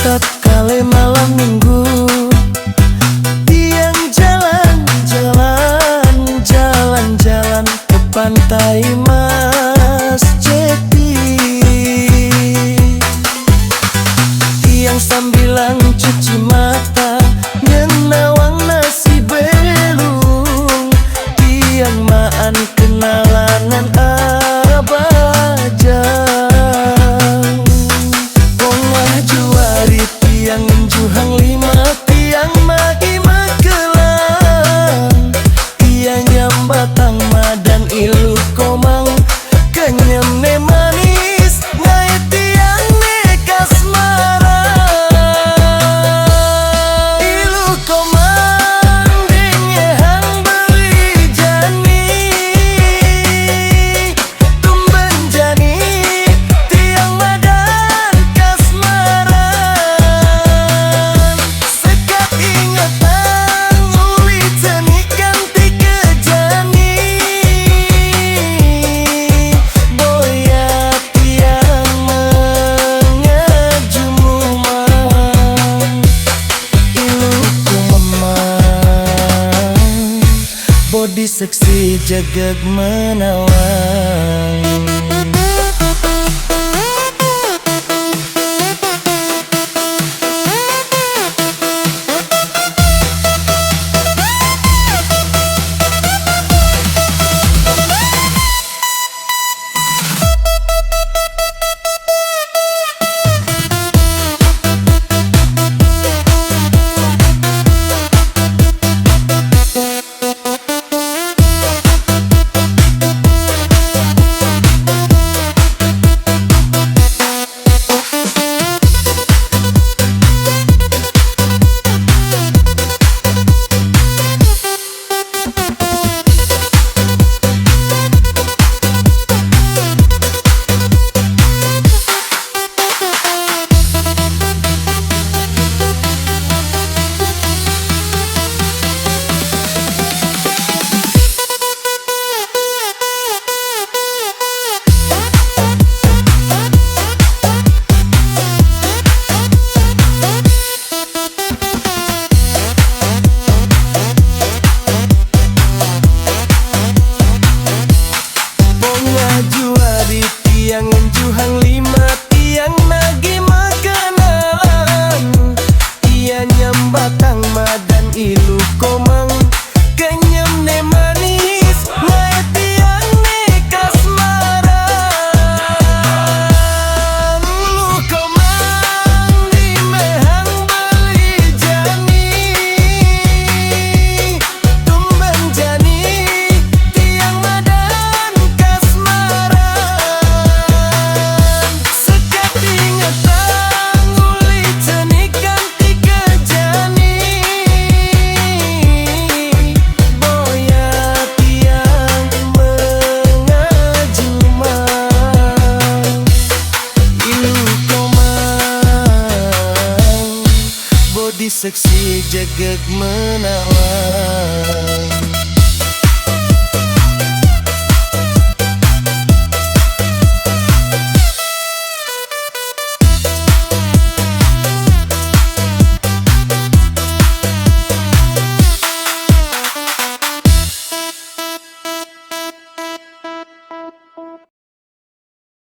tatkala malam minggu, tiang jalan-jalan ke pantai Mas Jeti. Tiang sambilan cuci mata, nyenawang nasi belung. Tiang maan kenalanan abajang. Pongah juari tiang juhang lima, tiang magi magelang. Tiang nyambatang madan ilu komang, kenyam ne manis ngai tiang ne kasmaran. Ilu komang dengehang beli jani, tumben jani tiang madan kasmaran. Sekat ingatan uli tenikan tiga jani, boya tiang mengajumumang. Ilu kumemang body seksi jagag menawang. Juari tiang juhang lima, tiang nagi makanan. Ia nyambatang madan ilu komang, kenyam ne manis ngai tiang ne kasmaran. Lu komang di mehang beli jani, tumben jani tiang madan kasmaran. Sekat ingatan uli tenikan tiga jani, boya tiang mengajumang. Ilu komang body seksi jagag menawang.